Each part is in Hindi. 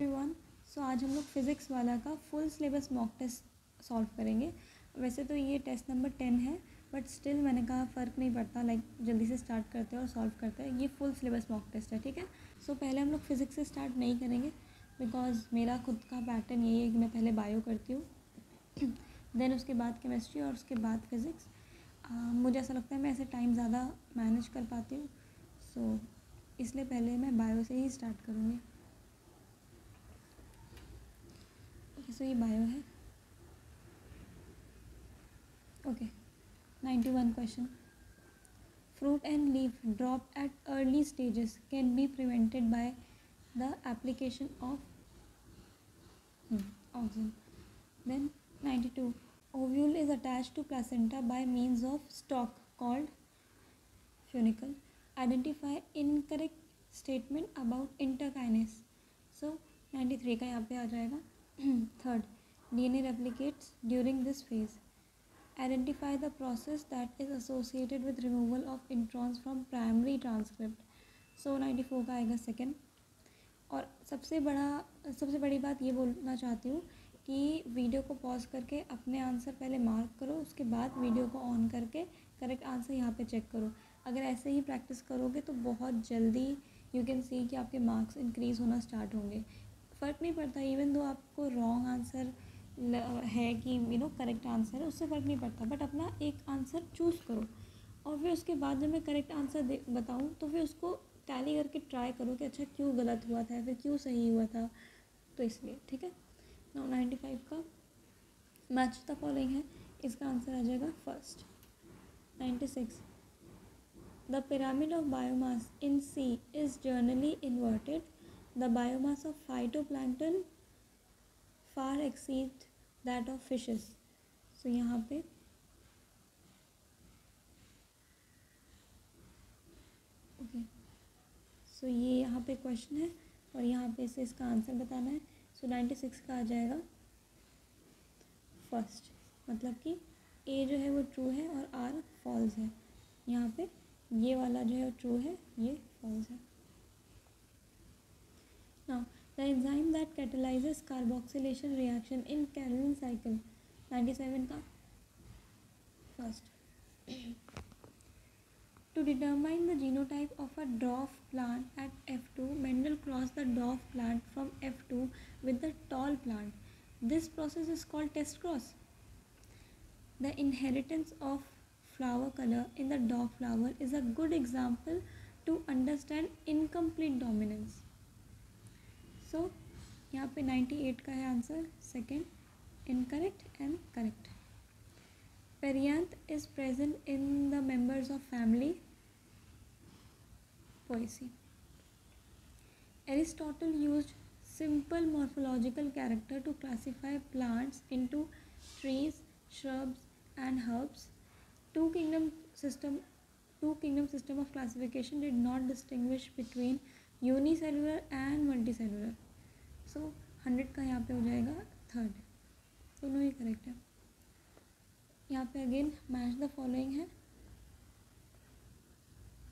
एवरीवन, सो आज हम लोग फिज़िक्स वाला का full syllabus mock test solve करेंगे। वैसे तो ये टेस्ट नंबर 10 है, बट स्टिल मैंने कहा फ़र्क नहीं पड़ता, जल्दी से स्टार्ट करते हैं और सॉल्व करते हैं। ये फुल सिलेबस मॉक टेस्ट है, ठीक है। सो पहले हम लोग फिज़िक्स से स्टार्ट नहीं करेंगे, बिकॉज मेरा खुद का पैटर्न यही है कि मैं पहले बायो करती हूँ देन उसके बाद केमिस्ट्री और उसके बाद फिज़िक्स। मुझे ऐसा लगता है मैं ऐसे टाइम ज़्यादा मैनेज कर पाती हूँ, सो इसलिए पहले मैं बायो से ही स्टार्ट करूँगी। सो ये बायो है। Okay, 91 question. Fruit and leaf dropped at early stages can be prevented by the application of oxygen. Then 92. Ovule is attached to placenta by means of stalk called funicle. Identify incorrect statement about interkinase. So 93 का यहाँ पे आ जाएगा। Third, DNA replicates during this phase. Identify the process that is associated with removal of introns from primary transcript. So 94 का आएगा सेकेंड। और सबसे बड़ी बात ये बोलना चाहती हूँ कि वीडियो को पॉज करके अपने आंसर पहले मार्क करो, उसके बाद वीडियो को ऑन करके करेक्ट आंसर यहाँ पे चेक करो। अगर ऐसे ही प्रैक्टिस करोगे तो बहुत जल्दी यू कैन सी कि आपके मार्क्स इंक्रीज़ होना स्टार्ट होंगे। फ़र्क नहीं पड़ता, इवन दो आपको रॉन्ग आंसर है कि करेक्ट आंसर है, उससे फ़र्क नहीं पड़ता, बट अपना एक आंसर चूज़ करो और फिर उसके बाद जब मैं करेक्ट आंसर बताऊँ तो फिर उसको टैली करके ट्राई करो कि अच्छा क्यों गलत हुआ था, फिर क्यों सही हुआ था। तो इसलिए ठीक है। 95 का मैच द फॉलोइंग है, इसका आंसर आ जाएगा first. 96, the pyramid of biomass in sea is generally inverted, the biomass of phytoplankton far exceed that of fishes. So यहाँ पे ओके, सो ये यहाँ पे क्वेश्चन है और यहाँ पे से इसका आंसर बताना है। सो 96 का आ जाएगा फर्स्ट, मतलब कि ए जो है वो ट्रू है और आर फॉल्स है। यहाँ पे ये वाला जो है वो ट्रू है, ये फॉल्स है। Now the enzyme that catalyses carboxylation reaction in Calvin cycle. 97 का first, to determine the genotype of a dwarf plant at F2, Mendel crossed the dwarf plant from F2 with the tall plant. This process is called test cross. The inheritance of flower color in the dwarf flower is a good example to understand incomplete dominance. So, यहाँ पे 98 का है answer, second incorrect and correct. Perianth is present in the members of family Poaceae. Aristotle used simple morphological character to classify plants into trees, shrubs, and herbs. Two kingdom system of classification did not distinguish between unicellular and multicellular. So 100 का यहाँ पे हो जाएगा थर्ड, दोनों ही करेक्ट है। यहाँ पे अगेन मैच द फॉलोइंग है,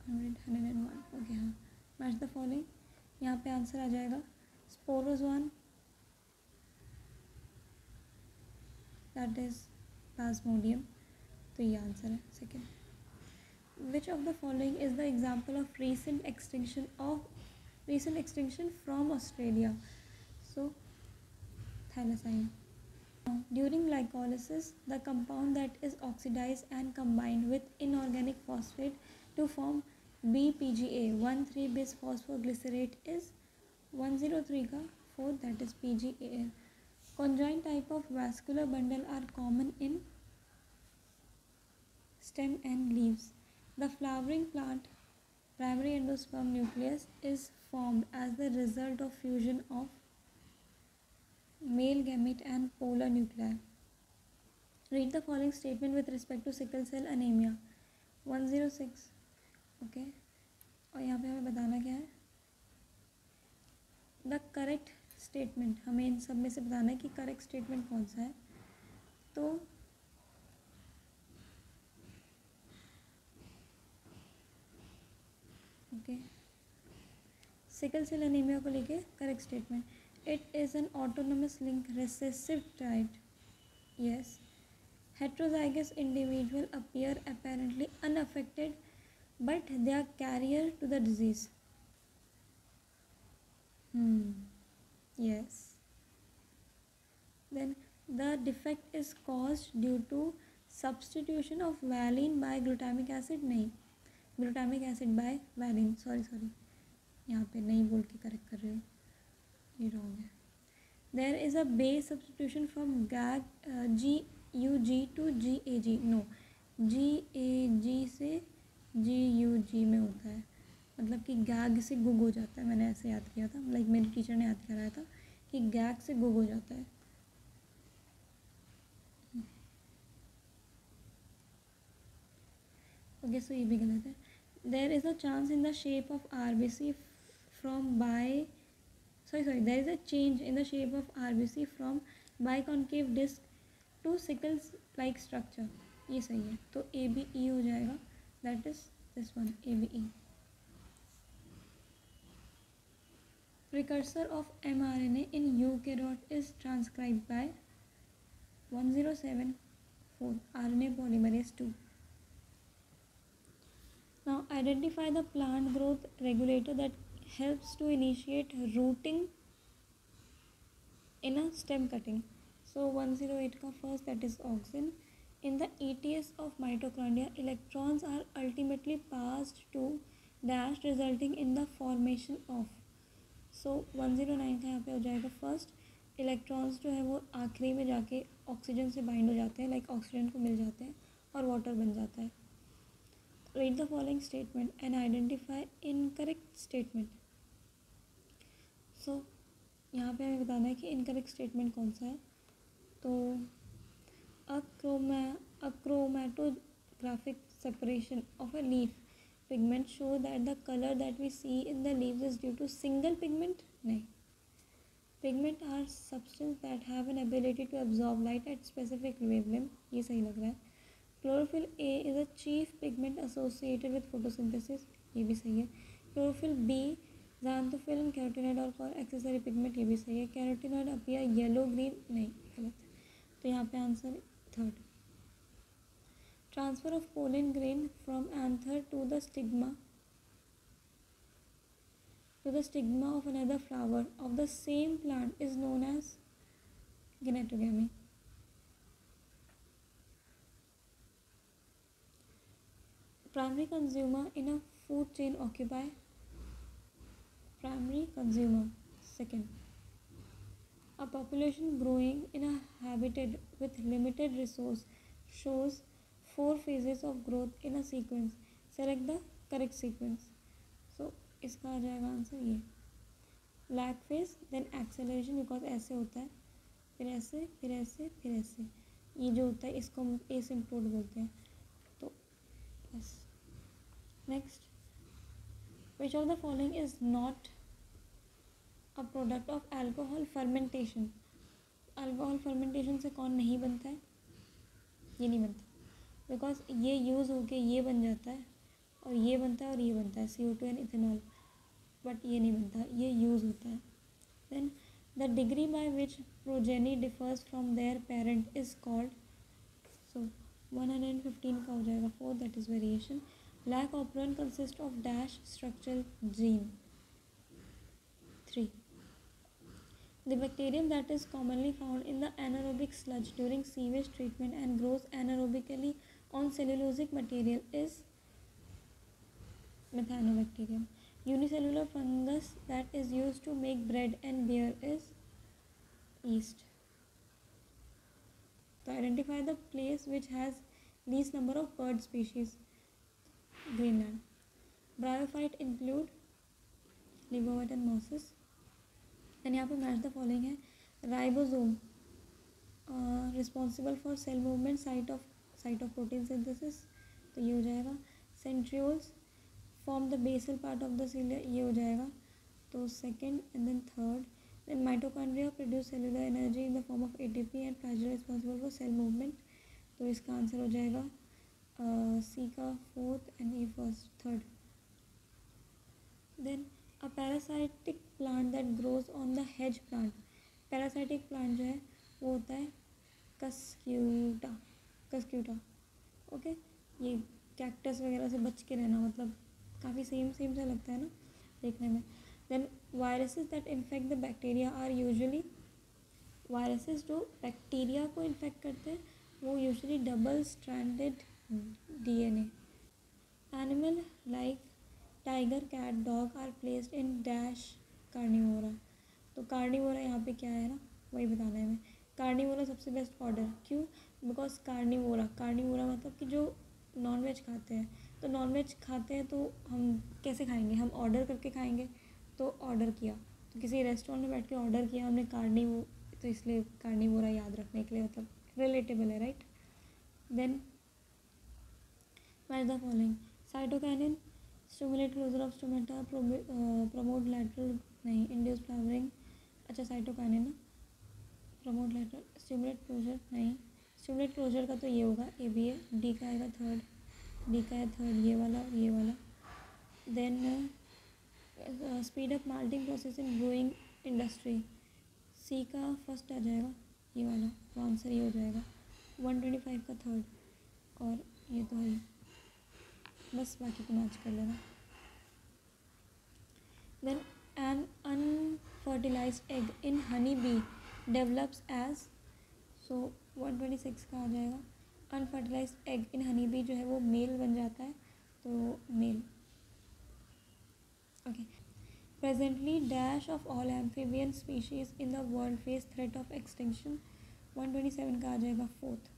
100, 101, ओके हाँ, मैच द फॉलोइंग। यहाँ पे आंसर आ जाएगा स्पोरोजोन, दैट इज प्लाज्मोडियम, तो ये आंसर है second. Which of the following is the example of recent extinction from Australia? So thylacine. During glycolysis, the compound that is oxidized and combined with inorganic phosphate to form BPGA 1,3 bis phosphoglycerate is 103 का fourth, that is PGAL. Conjoined type of vascular bundle are common in stem and leaves. The flowering plant primary endosperm nucleus is formed as the result of fusion of male gamete and polar nuclei. Read the following statement with respect to sickle cell anemia. 106, okay, और यहाँ पे हमें बताना क्या है, द करेक्ट स्टेटमेंट, हमें इन सब में से बताना है कि करेक्ट स्टेटमेंट कौन सा है। तो ओके, सिकल सेल एनीमिया को लेके correct statement, It is an autonomous link recessive trait. Yes. Heterozygous individuals appear apparently unaffected, but they are carrier to the disease. Yes. Then the defect is caused due to substitution of valine by glutamic acid. नहीं, glutamic acid by valine. Sorry, यहाँ पे नहीं बोल के करेक्ट कर रही हूँ, ये रॉन्ग है. There is a base substitution from GUG to GAG. No, GAG से GUG में होता है, मतलब कि गैग से गुग हो जाता है. मैंने ऐसे याद किया था, लाइक मेरी टीचर ने याद कराया था कि गैग से गुग हो जाता है. ओके, सो ये भी गलत है. There is a chance in the shape of RBC from there is a change in the shape of RBC from biconcave disc to sickle like structure. ये सही है, तो ABE हो जाएगा. That is this one, ABE. Precursor of mRNA in eukaryote is transcribed by 1074 RNA polymerase 2. Now identify the plant growth regulator that helps to initiate rooting in a stem cutting. So 108 का first, that is auxin. In the ETS of mitochondria, electrons are ultimately passed to dash, resulting in the formation of. So 109 का यहाँ पे हो जाएगा first. इलेक्ट्रॉन्स जो है वो आखिरी में जाके ऑक्सीजन से बाइंड हो जाते हैं, लाइक ऑक्सीजन को मिल जाते हैं और वाटर बन जाता है. Read the following statement and identify incorrect statement. So यहाँ पे हमें बताना है कि इनकरेक्ट स्टेटमेंट कौन सा है. तो a chromatographic separation of a leaf pigment show that the color that we see in the leaves is due to single pigment. नहीं, pigment are substance that have an ability to absorb light at specific wavelength. ये सही लग रहा है. Chlorophyll A is a chief pigment associated with photosynthesis. ये भी सही है. Chlorophyll B, xanthophyllum, carotenoid और accessory pigment. ये भी सही है. Carotenoid appear yellow green. नहीं, गलत है. तो यहाँ पे answer third. Transfer of pollen grain from anther to the stigma of another flower of the same plant is known as gnatogamy. Primary consumer in a food chain occupy. Primary consumer. Second. A population growing in a habitat with limited resource shows 4 phases of growth in a sequence. Select the correct sequence. So इसका आ जाएगा आंसर ये. Lag phase, then acceleration, because ऐसे होता है, फिर ऐसे, फिर ऐसे, फिर ऐसे. ये जो होता है इसको हम एसिम्प्टोट बोलते हैं. तो बस. Next, which of the following is not a product of alcohol fermentation. Alcohol fermentation से कौन नहीं बनता है? ये नहीं बनता, बिकॉज ये यूज़ होके ये बन जाता है और ये बनता है और ये बनता है, CO2 एंड इथेनॉल. बट ये नहीं बनता, ये यूज़ होता है. Then the degree by which progeny differs from their parent is called. So 115 का हो जाएगा 4, that is variation. Lac operon consist of dash structural gene. 3. The bacterium that is commonly found in the anaerobic sludge during sewage treatment and grows anaerobically on cellulosic material is Methanobacterium. Unicellular fungus that is used to make bread and beer is yeast. So identify the place which has least number of bird species. Greenland. Bryophyte include liverwort and mosses. then यहाँ पे मैच द फॉलोइंग है. Ribosome responsible for cell movement, site of protein synthesis, तो ये हो जाएगा. Centrioles form the basal part of the cell, ये हो जाएगा. तो second and then third. Then mitochondria produce cellular energy in the form of ATP and flagella responsible for cell movement, तो इसका आंसर हो जाएगा C का fourth and E first third. Then a parasitic plant that grows on the hedge plant. Parasitic plant जो है वो होता है कस्क्यूटा. ओके, ये कैक्टस वगैरह से बच के रहना, मतलब काफ़ी सेम सेम सा लगता है ना देखने में. Then viruses that infect the bacteria are usually, viruses जो बैक्टीरिया को इन्फेक्ट करते हैं वो usually double stranded DNA. Animal like tiger, cat, dog are placed in dash carnivora. तो कार्निवोरा यहाँ पे क्या है ना, वही बताना है हमें. कार्निवोरा सबसे बेस्ट ऑर्डर. क्यों? बिकॉज कार्निवोरा मतलब कि जो नॉन वेज खाते हैं. तो नॉन वेज खाते हैं तो हम कैसे खाएंगे? हम ऑर्डर करके खाएंगे. तो ऑर्डर किया, तो किसी रेस्टोरेंट में बैठ के ऑर्डर किया हमने तो इसलिए कार्निवोरा याद रखने के लिए, मतलब रिलेटेबल है, right. Then match the following. Cytokinin stimulate closure of stomata, promote lateral, नहीं, इंड्यूस फ्लावरिंग. अच्छा, साइटोकाइनिन ना, प्रमोट लैटरल, स्टिमुलेट क्लोजर नहीं. स्टिमुलेट क्लोजर का तो ये होगा, ए बी है. डी का आएगा थर्ड, ये वाला और ये वाला. Then speed up malting process in brewing industry. C का फर्स्ट आ जाएगा, ये वाला, तो आंसर ये हो जाएगा. 125 का थर्ड, और ये तो है, बस बाकी तो मैच कर लेना. Then an unfertilised egg in honey bee develops as. So 126 का आ जाएगा. Unfertilised egg in honey bee जो है वो मेल बन जाता है, तो male. Okay. Presently dash of all amphibian species in the world face threat of extinction. 127 का आ जाएगा फोर्थ.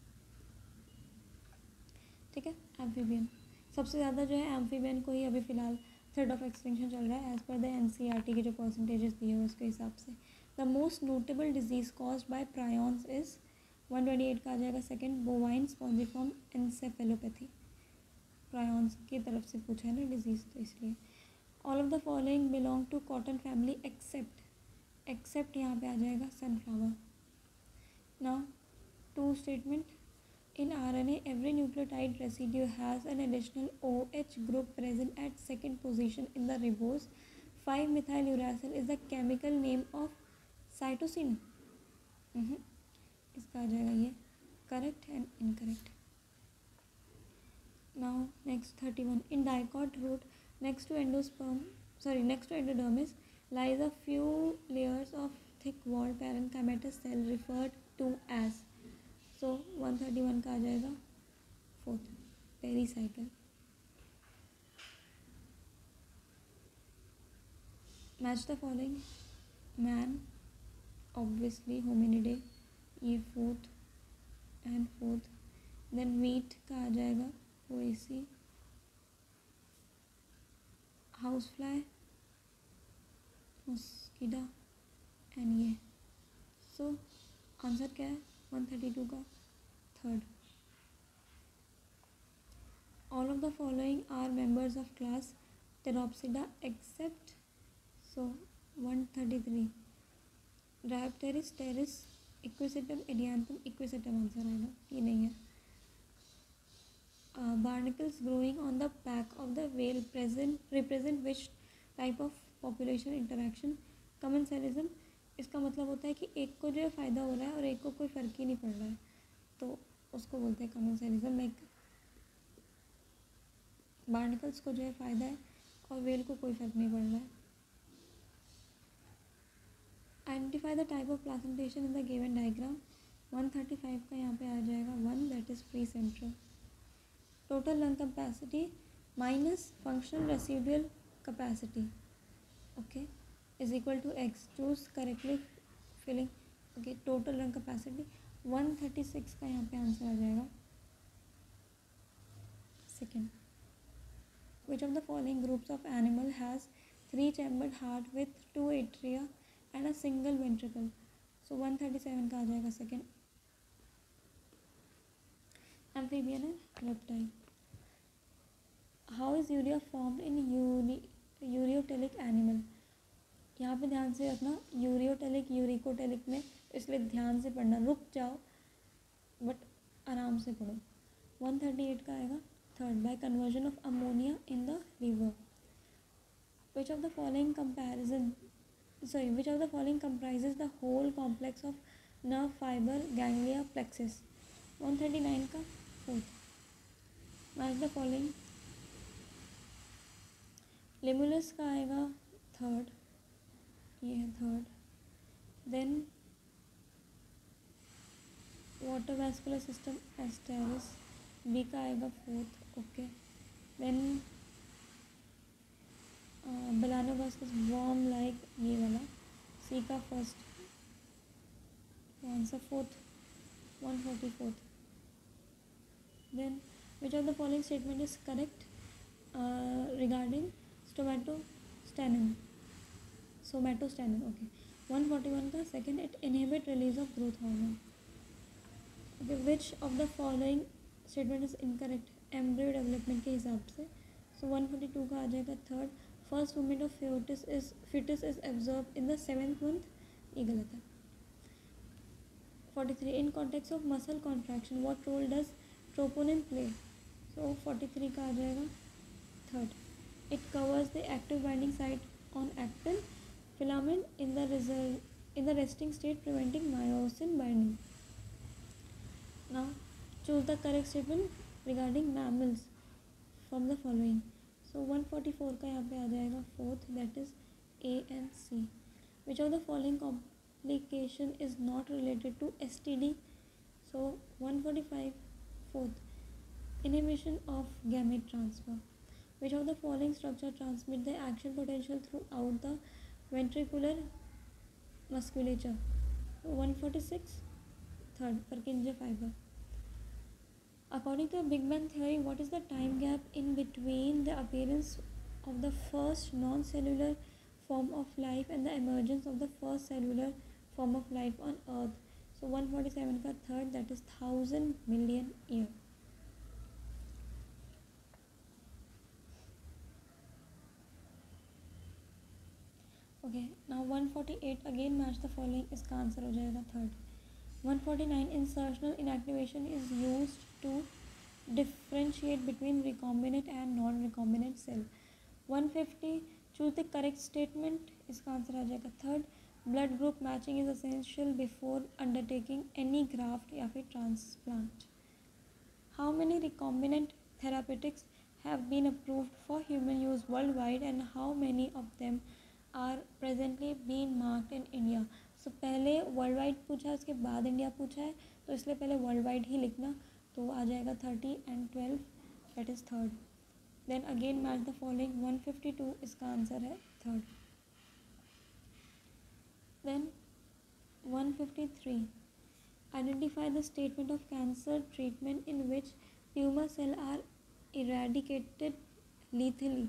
ठीक है, एम्फीबियन सबसे ज़्यादा जो है एम्फीबियन को ही अभी फ़िलहाल थ्रेट ऑफ एक्सटिंक्शन चल रहा है एज़ पर द NCERT के जो परसेंटेजेस दिए हुए उसके हिसाब से. The most notable disease caused by prions is. 128 का आ जाएगा second, bovine spongiform encephalopathy. Prions की तरफ से पूछा है ना डिजीज़, तो इसलिए. All of the following belong to cotton family except यहाँ पे आ जाएगा sunflower. Now two statement. In RNA, every nucleotide residue has an additional OH group present at second position in the ribose. 5-methyluracil is the chemical name of cytosine. इसका आ जाएगा ये correct and incorrect. Now next 31. In dicot root next to endodermis lies a few layers of thick-walled parenchymatous cell referred to as. सो 131 का आ जाएगा fourth, pericycle. Match the following. Man, obviously Hominidae, ये fourth and fourth. Then wheat का आ जाएगा Poaceae, house fly, Muscidae and ये. सो आंसर क्या है? 132 का third. All of the following are members of class Pteropsida except. So 133. Dryopteris, Pteris, Equisetum, Adiantum. Equisetum answer आएगा, ये नहीं है. Barnacles growing on the back of the whale represent which type of population interaction? Commensalism. इसका मतलब होता है कि एक को जो है फ़ायदा हो रहा है और एक को कोई फ़र्क ही नहीं पड़ रहा है, तो उसको बोलते हैं कमेंसलिज्म. लाइक बार्निकल्स को जो है फ़ायदा है और वेल को कोई फ़र्क नहीं पड़ रहा है. Identify the type of placentation in the given diagram. 135 का यहाँ पे आ जाएगा 1, that is free central. Total lung capacity minus functional residual capacity, okay, is equal to x. Choose correctly filling. Okay, total lung capacity 136 का यहाँ पे आंसर आ जाएगा second. Which of the following groups of animal has 3 chambered heart with 2 atria and a single ventricle. सो 137 का आ जाएगा second. Amphibian and reptile. How is urea formed in ureotelic animal? यहाँ पे ध्यान से रखना, यूरियोटेलिक यूरिकोटेलिक में, इसलिए ध्यान से पढ़ना, रुक जाओ बट आराम से पढ़ो. 138 का आएगा third. Bye conversion of ammonia in the liver. which of the following comprises the whole complex of nerve fiber ganglia plexus? 139 का fourth. Match the following. Limulus का आएगा थर्ड, ये है third. Then water vascular system Asterias, B का आएगा fourth. Okay. Then Balanoglossus worm like, ये वाला, सी का first. Answer fourth, 144. Then which of the following statement is correct regarding somatostatin? Okay. 141 का second, it inhibit release of growth hormone. Okay, which of the following statement is incorrect embryo development के हिसाब से? So 142 का आ जाएगा third, first movement of fetus is absorbed in the 7th month, ये गलत है. 43, in context of muscle contraction what role does troponin play? So 43 का आ जाएगा third, it covers the active binding site on actin filament in the resting state preventing myosin binding. Now choose the correct statement regarding mammals from the following. So 144 का यहाँ पे आ जाएगा fourth, that is A and C. Which of the following complication is not related to STD? So 145 fourth, inhibition of gamete transfer. Which of the following structure transmit the action potential throughout the ventricular musculature? 146 third, Purkinje fiber. According to Big Bang theory, what is the time gap in between the appearance of the first non-cellular form of life and the emergence of the first cellular form of life on Earth? So 147 का third, that is 1,000 million years. Okay, now 148 again match the following, इसका आंसर हो जाएगा third. 149, insertional inactivation is used to differentiate between recombinant and non-recombinant cell. 150, choose the correct statement, इसका आंसर आ जाएगा third, blood group matching is essential before undertaking any graft या फिर transplant. How many recombinant therapeutics have been approved for human use worldwide and how many of them are presently being marked in India? So पहले वर्ल्ड वाइड पूछा है, उसके बाद इंडिया पूछा है, तो इसलिए पहले वर्ल्ड वाइड ही लिखना, तो आ जाएगा 30 and 12, that is third. Then again match the following. 152 इसका आंसर है third. Then 153, identify the statement of cancer treatment in which tumor cell are eradicated lethally.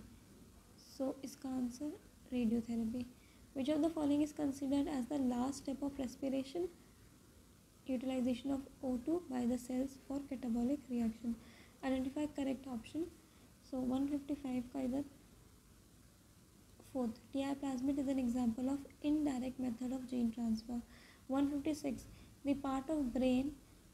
So इसका answer radiotherapy. Which of the following is considered as the last step of respiration? Utilization of O2 by the cells for catabolic reaction. Identify correct option. So 155 का इधर fourth, TI plasmid is an example of indirect method of gene transfer. 156, the part of brain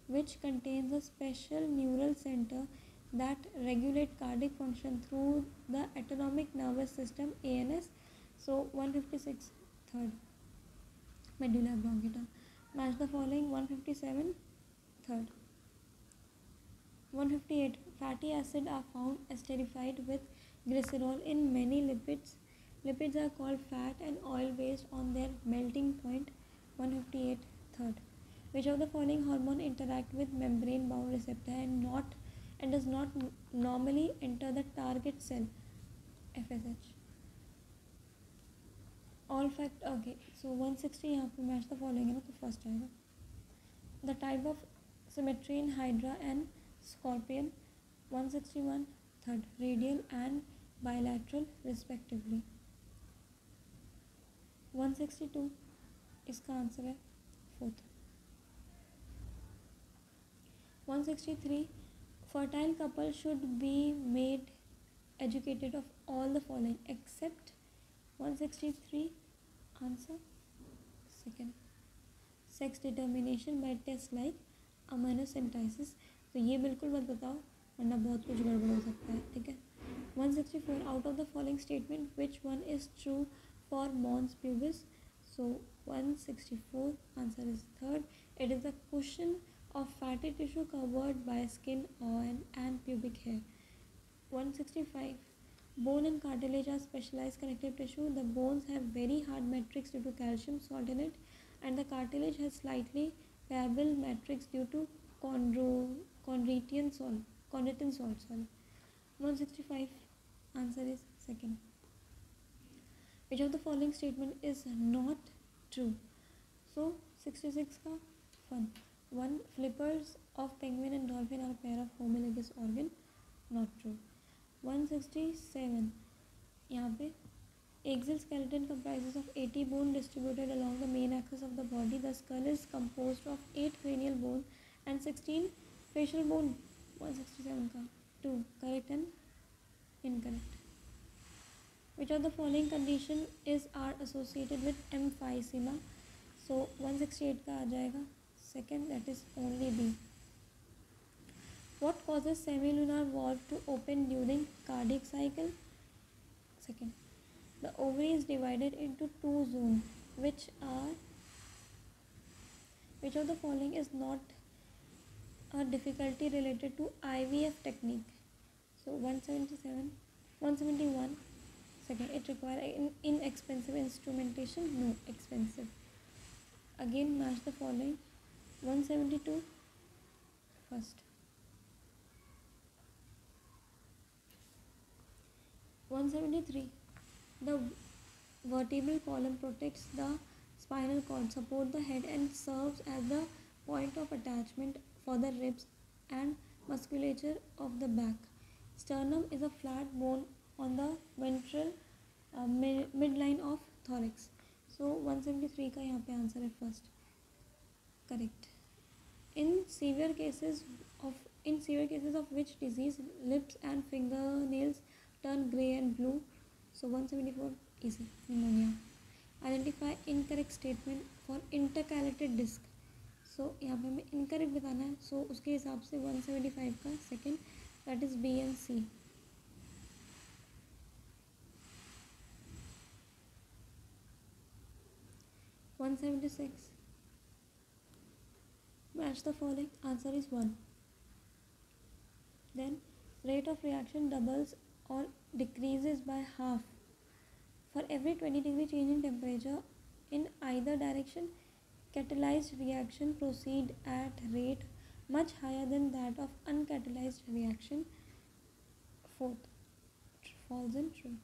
which contains a special neural center that regulate cardiac function through the autonomic nervous system, ANS. So 156 third, medulla oblongata. Match the following. 157 third. 158, fatty acids are found esterified with glycerol in many lipids. Lipids are called fat and oil based on their melting point. 158 third. Which of the following hormone interact with membrane bound receptor and does not normally enter the target cell? FSH. Olfact. Okay, so 160 यहाँ पे मैच द फॉलोइंग है ना, तो फर्स्ट आएगा. The type of symmetry in hydra and scorpion. 161 third, radial and bilateral respectively. 162 इसका आंसर है fourth. 163, fertile couple should be made educated of all the following except. 163 answer second, sex determination by test like amniocentesis. तो ये बिल्कुल मत बताओ वरना बहुत कुछ गड़बड़ हो सकता है, ठीक है. 164. Out of the following statement, which one is true for mons pubis? So 164 answer is third. It is the cushion of fatty tissue covered by skin and pubic hair. 165. Bone and cartilage are specialized connective tissue. The bones have very hard matrix due to calcium salt in it, and the cartilage has slightly pliable matrix due to chondroitin salt. 165. Answer is second. Which of the following statement is not true? So 66 का fun. 1. Flippers of penguin and dolphin are a pair of homologous organ. Not true. 167. यहाँ पे axial skeleton comprises of 80 bone distributed along the main axis of the body. The skull is composed of 8 cranial bone and 16 facial bone. 167 का 2. Correct and incorrect. Which of the following condition are associated with emphysema? So 168 का आ जाएगा second, that is only B. What causes semilunar valve to open during cardiac cycle? Second. The ovary is divided into two zones. Which of the following is not a difficulty related to IVF technique? So 177, 171. Second, it requires inexpensive instrumentation. No, expensive. Again, match the following. 172. First. 173. The vertebral column protects the spinal cord, supports the head, and serves as the point of attachment for the ribs and musculature of the back. Sternum is a flat bone on the ventral midline of thorax. So 173 का यहाँ पे आंसर है first. Correct. In severe cases of which disease lips and fingernails turn grey and blue? So 174 easy. Pneumonia. Identify incorrect statement for intercalated disc. So यहाँ पे हमें incorrect बताना है. So उसके हिसाब से 175 का second, that is B and C. One 176. Match the following. Answer is 1. Then rate of reaction doubles or decreases by half for every 20-degree change in temperature in either direction. Catalyzed reaction proceed at rate much higher than that of uncatalyzed reaction. Fourth, false and true.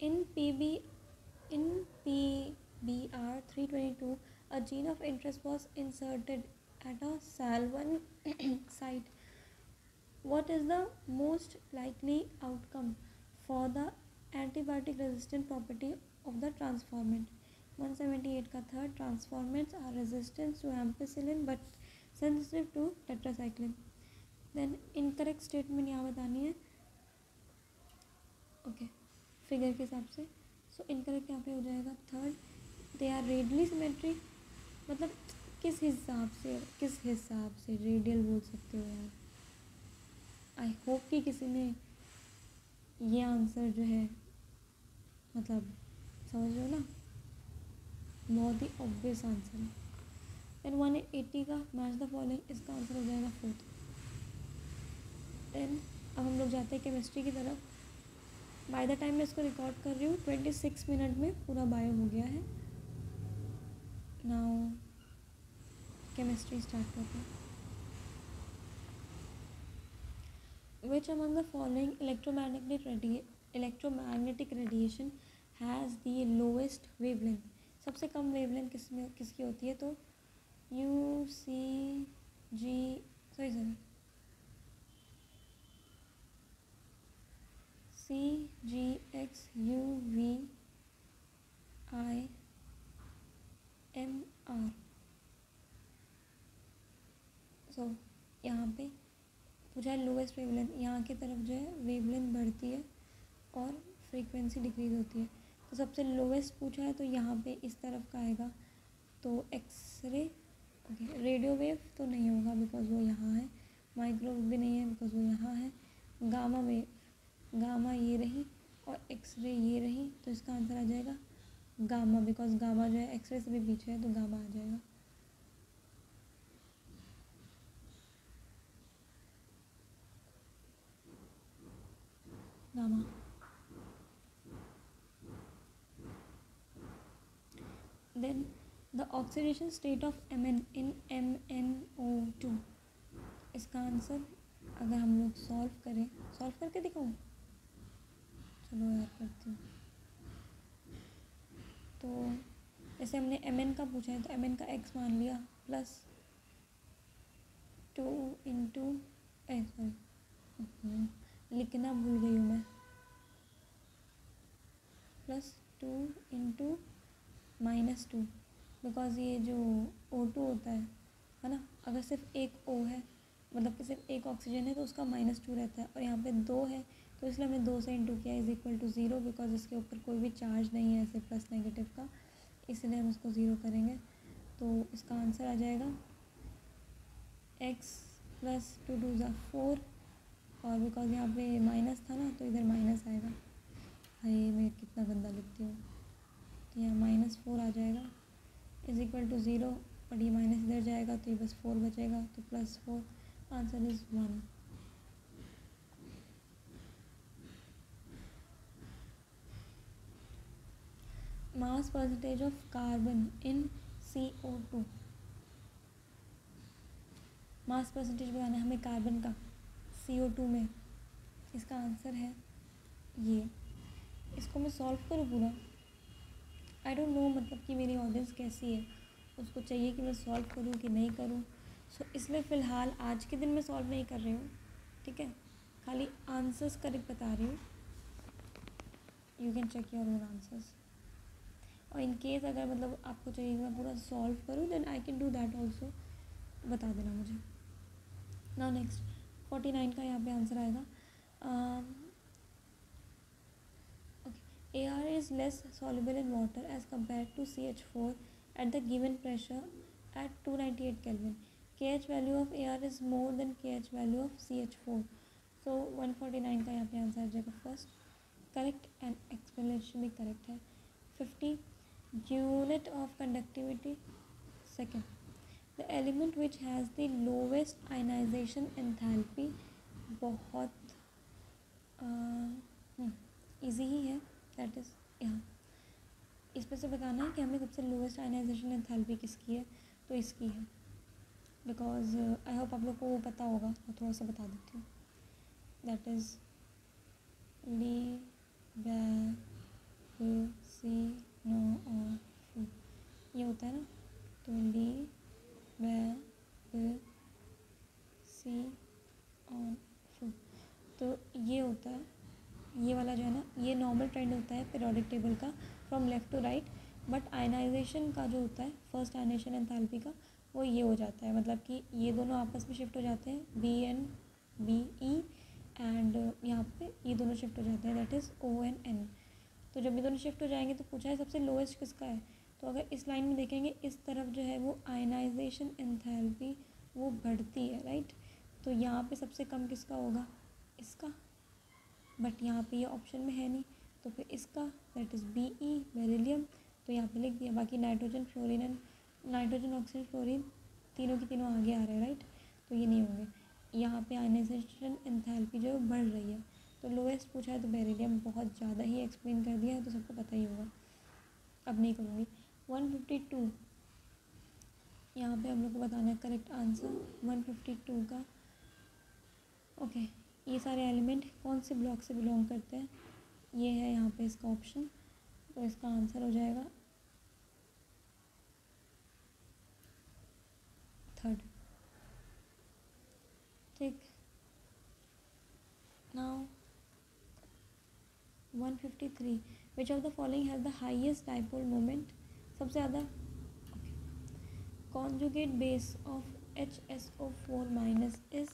In PBR 322, a gene of interest was inserted at a SAL1 site. What is the most likely outcome for the antibiotic resistant property of the transformant? 178 का third, transformants are resistant to ampicillin but sensitive to tetracycline. Then incorrect statement यहाँ बतानी है. Okay, फिगर के हिसाब से. So incorrect यहाँ पे हो जाएगा third. They are radially symmetric. मतलब किस हिसाब से रेडियल बोल सकते हो यार. आई होप कि किसी ने ये आंसर जो है मतलब समझ लो ना, बहुत ही ऑब्वियस आंसर है. देन 180 का मैच द फॉलोइंग, इसका आंसर हो जाएगा फोर्थ. देन अब हम लोग जाते हैं केमिस्ट्री की तरफ. बाय द टाइम मैं इसको रिकॉर्ड कर रही हूँ 26 मिनट में पूरा बायो हो गया है. नाउ केमिस्ट्री स्टार्ट करते हैं. Which among the following electromagnetic radiation has the lowest wavelength? सबसे कम wavelength किसकी होती है? तो CGX UVIMR. सो यहाँ पे पूछा है लोवेस्ट वेवलेंथ. यहाँ की तरफ जो है वेवलेंथ बढ़ती है और फ्रीक्वेंसी डिक्रीज होती है. तो सबसे लोवेस्ट पूछा है तो यहाँ पे इस तरफ का आएगा. तो एक्सरे, ओके, रेडियो वेव तो नहीं होगा बिकॉज वो यहाँ है. माइक्रोवेव भी नहीं है बिकॉज वो यहाँ है. गामा वेव गामा ये रही और एक्सरे ये रही, तो इसका आंसर आ जाएगा गामा, बिकॉज गामा जो है एक्सरे से भी पीछे है, तो गामा आ जाएगा। Gamma. Then the oxidation state of Mn in MnO2, इसका आंसर अगर हम लोग सॉल्व करके दिखाऊँ, चलो यार करती हूँ। तो जैसे हमने Mn का पूछा है, तो Mn का x मान लिया प्लस 2 इंटू सॉरी लिखना भूल गई हूँ मैं, प्लस 2 इंटू -2, बिकॉज ये जो O2 होता है ना, अगर सिर्फ एक O है, मतलब कि सिर्फ एक ऑक्सीजन है, तो उसका -2 रहता है, और यहाँ पे 2 है, तो इसलिए हमने 2 से इंटू किया इज इक्वल टू 0, बिकॉज इसके ऊपर कोई भी चार्ज नहीं है ऐसे प्लस नेगेटिव का, इसलिए हम इसको 0 करेंगे। तो इसका आंसर आ जाएगा x प्लस 2 2 ज़ा 4, और बिकॉज यहाँ पे माइनस था ना, तो इधर माइनस आएगा। हाय मैं कितना गंदा लिखती हूँ। तो यहाँ -4 आ जाएगा इज इक्वल टू 0, और ये माइनस इधर जाएगा, तो ये बस 4 बचेगा, तो +4, answer is 1। Mass percentage of carbon in CO2, mass percentage बताना है हमें कार्बन का CO2 में, इसका आंसर है ये। इसको मैं सॉल्व करूँ पूरा, आई डोंट नो मतलब कि मेरी ऑडियंस कैसी है, उसको चाहिए कि मैं सॉल्व करूँ कि नहीं करूँ, सो इसलिए फ़िलहाल आज के दिन मैं सॉल्व नहीं कर रही हूँ, ठीक है, खाली आंसर्स करेक्ट बता रही हूँ। You can check your own answers, और इन केस अगर मतलब आपको चाहिए कि मैं पूरा सॉल्व करूँ, then I can do that also, बता देना मुझे। नाउ नेक्स्ट 49 का यहाँ पे आंसर आएगा। AR is less soluble in water as compared to CH4 at the given pressure at 298 Kelvin. KH value of AR is more than KH value of CH4. So 149 का यहाँ पे आंसर आ जाएगा फर्स्ट, करेक्ट, एंड एक्सप्लेनेशन भी करेक्ट है। 50 unit of conductivity, second, the element which has the lowest ionisation enthalpy, बहुत ईजी ही है, दैट इज़ यहाँ इस पर से बताना है कि हमें सबसे लोवेस्ट आयनाइजेशन एंथैल्पी किसकी है, तो इसकी है, बिकॉज आई होप आप लोग को वो पता होगा, और थोड़ा सा बता देती हूँ, दैट इज़ ली सी नो और फू, ये होता है ना, तो ली सी और फू, तो ये होता है, ये वाला जो है ना, ये नॉर्मल ट्रेंड होता है पीरियोडिक टेबल का from left to right, but ionisation का जो होता है फर्स्ट आयनाइजेशन एंथैल्पी का, वो ये हो जाता है, मतलब कि ये दोनों आपस में शिफ्ट हो जाते हैं, BN/BE, एंड यहाँ पे ये दोनों शिफ्ट हो जाते हैं, दैट इज़ ON/N। तो जब ये दोनों शिफ्ट हो जाएंगे, तो पूछा है सबसे लोएस्ट किसका है, तो अगर इस लाइन में देखेंगे, इस तरफ जो है वो आयनाइजेशन एंथैल्पी वो बढ़ती है, राइट, तो यहाँ पे सबसे कम किसका होगा, इसका, बट यहाँ पे ये ऑप्शन में है नहीं, तो फिर इसका, दैट इज़ BE बेरिलियम, तो यहाँ पे लिख दिया। बाकी nitrogen, fluorine and nitrogen, oxygen, fluorine तीनों की तीनों आगे आ रहे हैं, राइट, तो ये नहीं होंगे। यहाँ पे आयनाइजेशन एंथैल्पी जो है बढ़ रही है, तो लोएस्ट पूछा है तो बेरिलियम, बहुत ज़्यादा ही एक्सप्लेन कर दिया है, तो सबको पता ही होगा, अब नहीं करूँगी। 152 यहाँ पे हम लोग को बताना है करेक्ट आंसर 152 का। ओके, ये सारे एलिमेंट कौन से ब्लॉक से बिलोंग करते हैं, ये है यहाँ पे इसका ऑप्शन, तो इसका आंसर हो जाएगा थर्ड, ठीक। Now 153, which of the following has the highest dipole moment, सबसे ज़्यादा conjugate base of HSO4 minus is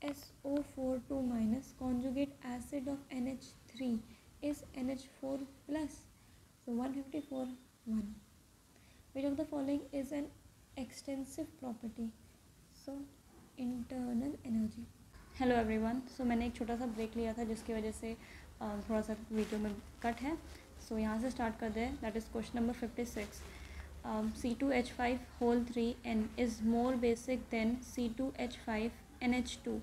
SO42 minus, conjugate acid of NH3 is NH4 plus. So 154 1. Which of the following is an extensive property? So internal energy. Hello everyone. So मैंने एक छोटा सा ब्रेक लिया था जिसकी वजह से थोड़ा सा वीडियो में कट है। सो यहाँ से स्टार्ट कर दें। That is question number 56। C2H5 whole 3n is more basic than C2H5 NH2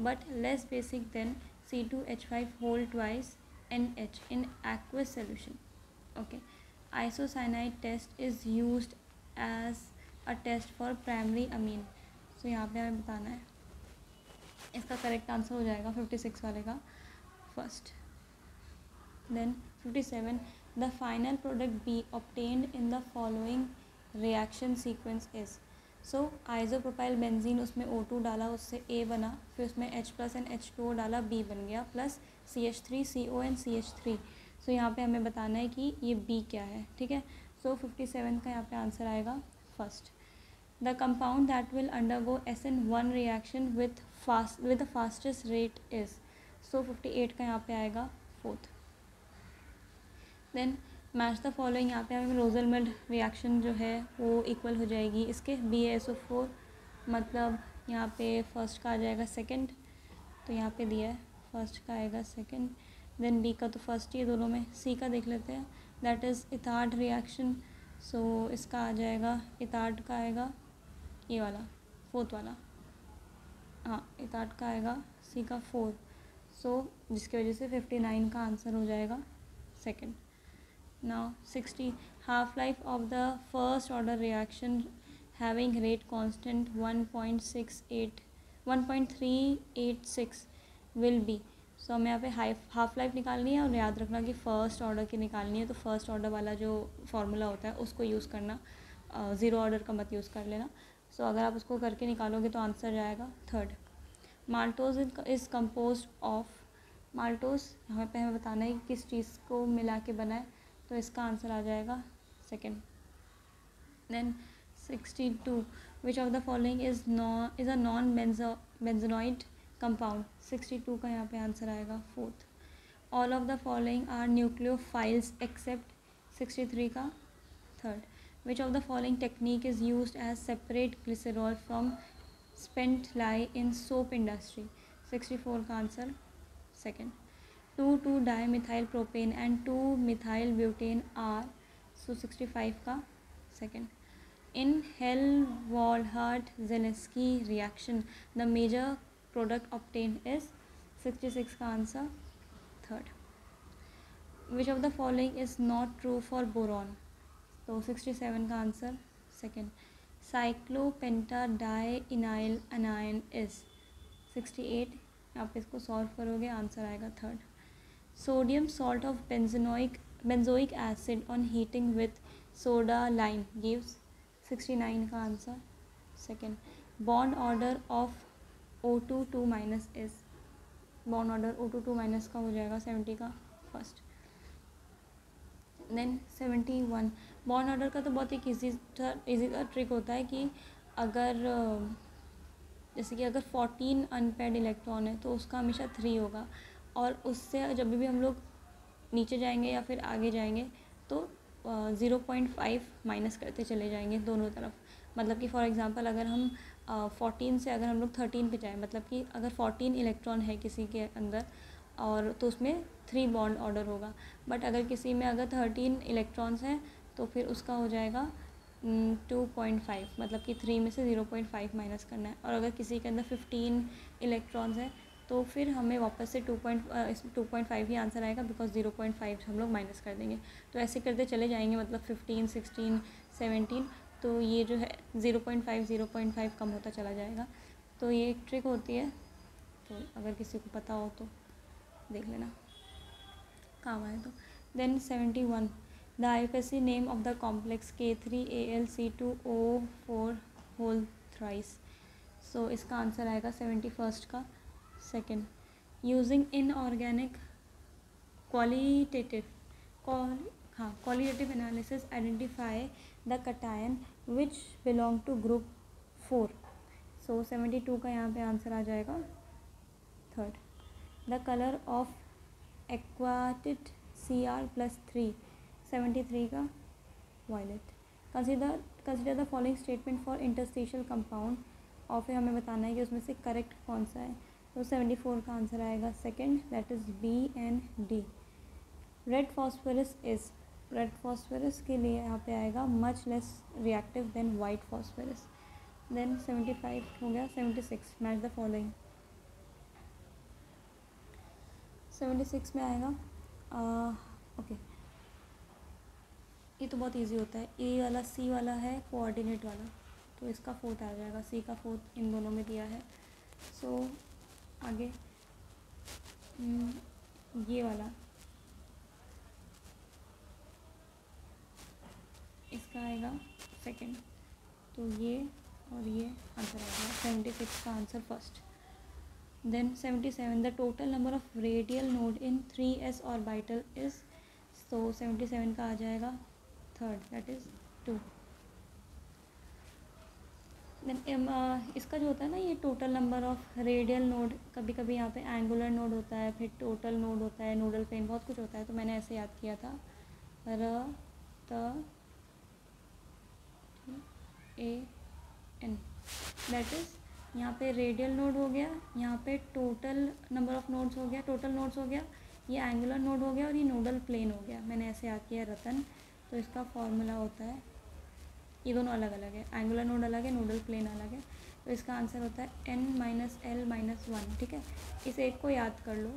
but less basic than C2H5 whole twice NH in aqueous solution. Okay. Isocyanide test is used as a test for primary amine. So यहाँ पे हमें बताना है, इसका करेक्ट आंसर हो जाएगा 56 वाले का first. Then 57, the final product be obtained in the following reaction sequence is. So isopropyl benzene, उसमें O2 डाला, उससे A बना, फिर उसमें H+ एंड H2O डाला, B बन गया, plus CH3 CO and CH3। सो यहाँ पे हमें बताना है कि ये B क्या है, ठीक है। सो 57 का यहाँ पे आंसर आएगा first. The compound that will undergo SN1 reaction with the fastest rate is। So 58 का यहाँ पे आएगा fourth. Then match the following, यहाँ पे हमें रोजलमेड रिएक्शन जो है वो इक्वल हो जाएगी इसके BaSO4, मतलब यहाँ पे फर्स्ट का आ जाएगा सेकंड, तो यहाँ पे दिया है फर्स्ट का आएगा सेकंड, देन B का तो फर्स्ट ही है दोनों में। C का देख लेते हैं, दैट इज़ इथार्ड रिएक्शन। सो इसका आ जाएगा, इथार्ड का आएगा ये वाला फोर्थ वाला, हाँ इथार्ड का आएगा C का 4। सो जिसकी वजह से 59 का आंसर हो जाएगा second. Now 60, half life of the first order reaction having rate constant 1.386 will be. So हमें यहाँ पे हाफ लाइफ निकालनी है और याद रखना कि फ़र्स्ट ऑर्डर की निकालनी है, तो फर्स्ट ऑर्डर वाला जो फार्मूला होता है उसको यूज़ करना, ज़ीरो ऑर्डर का मत यूज़ कर लेना। सो अगर आप उसको करके निकालोगे तो आंसर जाएगा third. Maltose is compose of, maltose यहाँ पे हमें बताना है कि किस चीज़ को मिला के बना है, तो इसका आंसर आ जाएगा second. Then 62, which of the following is a non benzenoid compound. 62 का यहाँ पे आंसर आएगा fourth. All of the following are nucleophiles except. 63 का third. Which of the following technique is used as separate glycerol from spent lye in soap industry? 64 का answer second. 2,2-dimethyl propane and 2-methyl butane are, so 65 का second. In Hell-Wohlhardt-Zaleski reaction, the major product obtained is, 66 का answer third. Which of the following is not true for boron? तो 67 का आंसर सेकेंड। साइक्लोपेंटाडाइइनाइल अनायन इज 68, आप इसको सॉल्व करोगे आंसर आएगा third. Sodium salt of benzoic acid on heating with soda lime gives. 69 का answer second. Bond order of O2 is, bond order O2 का हो जाएगा 70 का फर्स्ट। देन 71, बॉन्ड ऑर्डर का तो बहुत एक इजी ट्रिक होता है कि अगर जैसे कि अगर 14 अनपेयर्ड इलेक्ट्रॉन है तो उसका हमेशा 3 होगा, और उससे जब भी हम लोग नीचे जाएंगे या फिर आगे जाएंगे तो 0.5 माइनस करते चले जाएंगे दोनों तरफ। मतलब कि फॉर एग्जांपल अगर हम 14 से अगर हम लोग 13 पे जाएँ, मतलब कि अगर 14 इलेक्ट्रॉन है किसी के अंदर और तो उसमें 3 बॉन्ड ऑर्डर होगा, बट अगर किसी में अगर 13 इलेक्ट्रॉन्स हैं तो फिर उसका हो जाएगा 2.5, मतलब कि 3 में से 0.5 माइनस करना है। और अगर किसी के अंदर 15 इलेक्ट्रॉन्स हैं तो फिर हमें वापस से 2.5 ही आंसर आएगा, बिकॉज 0.5 हम लोग माइनस कर देंगे। तो ऐसे करते चले जाएंगे, मतलब 15, 16, 17, तो ये जो है 0.5 कम होता चला जाएगा। तो ये एक ट्रिक होती है, तो अगर किसी को पता हो तो देख लेना काम आए तो। Then 71, the IUPAC name of the complex K3AlC2O4 whole thrice. So इसका आंसर आएगा 71 का second. Using inorganic qualitative analysis identify the cation which belong to group 4। सो 72 का यहाँ पे आंसर आ जाएगा third. The colour of aquated Cr+3, 73 का violet. Consider the following statement for interstitial compound, और फिर हमें बताना है कि उसमें से करेक्ट कौन सा है। तो 74 का आंसर आएगा second, that is B and D. Red phosphorus is, red phosphorus के लिए यहाँ पे आएगा much less reactive than white phosphorus. Then 75 हो गया। 76 मैच द फॉलोइंग। 76 में आएगा ओके, ये तो बहुत इजी होता है। ए वाला सी वाला है कोऑर्डिनेट वाला, तो इसका फोर्थ आ जाएगा, सी का फोर्थ इन दोनों में दिया है। सो आगे ये वाला इसका आएगा सेकंड, तो ये और ये आंसर आएगा 76 का answer first. Then 77 the total number of radial node in 3s orbital is, तो 77 का आ जाएगा थर्ड, दैट इज़ 2। देन इसका जो होता है ना, ये total number of radial node, कभी कभी यहाँ पे एंगुलर नोड होता है, फिर टोटल नोड होता है, नोडल प्लेन, बहुत कुछ होता है, तो मैंने ऐसे याद किया था र त ए एन, दैट इज़ यहाँ पे रेडियल नोड हो गया, यहाँ पे टोटल नंबर ऑफ नोड्स हो गया, टोटल नोड्स हो गया, ये एंगुलर नोड हो गया और ये नोडल प्लेन हो गया। मैंने ऐसे याद किया रतन। तो इसका फॉर्मूला होता है, ये दोनों अलग अलग है, एंगुलर नोड अलग है, नोडल प्लेन अलग है, तो इसका आंसर होता है n-l-1। ठीक है, इस एक को याद कर लो,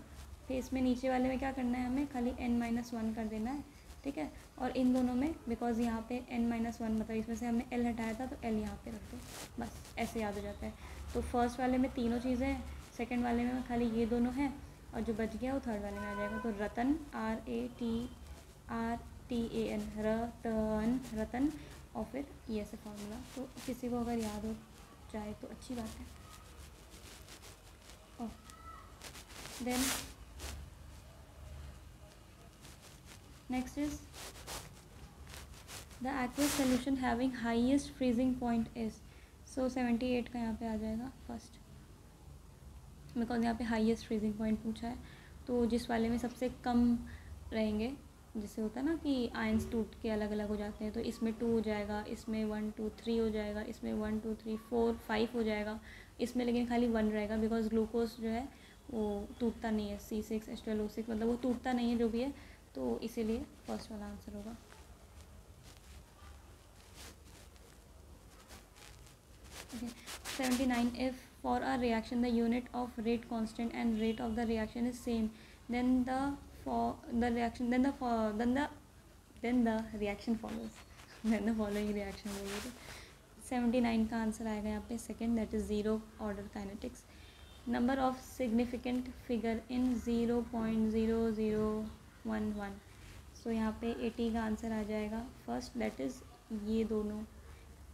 फिर इसमें नीचे वाले में क्या करना है, हमें खाली n-1 कर देना है। ठीक है, और इन दोनों में बिकॉज यहाँ पे n-1 मतलब इसमें से हमने l हटाया था, तो l यहाँ पे रख दो, बस ऐसे याद हो जाता है। तो फर्स्ट वाले में तीनों चीज़ें हैं, सेकंड वाले में खाली ये दोनों हैं, और जो बच गया वो थर्ड वाले में आ जाएगा। तो रतन RATN रतन, रतन, और फिर ये ऐसे फार्मूला। तो किसी को अगर याद हो जाए तो अच्छी बात है। Then next is the aqueous solution having highest freezing point is, so 78 का यहाँ पे आ जाएगा फर्स्ट, बिकॉज यहाँ पे हाईएस्ट फ्रीजिंग पॉइंट पूछा है। तो जिस वाले में सबसे कम रहेंगे, जैसे होता है ना कि आयंस टूट के अलग अलग हो जाते हैं, तो इसमें 2 हो जाएगा, इसमें 1 2 3 हो जाएगा, इसमें 1 2 3 4 5 हो जाएगा, इसमें लेकिन खाली 1 रहेगा, बिकॉज ग्लूकोज जो है वो टूटता नहीं है, C6H12O6 मतलब वो टूटता नहीं है जो भी है, तो इसीलिए फर्स्ट वाला आंसर होगा। Okay. 79 if for a reaction the unit of rate constant and rate of the reaction is same, then the reaction follows then the following reaction will be। 79 का आंसर आएगा यहाँ पे second, that is zero order kinetics. Number of significant figure in 0.0011, सो यहाँ पे 80 का आंसर आ जाएगा फर्स्ट, दैट इज़ ये दोनों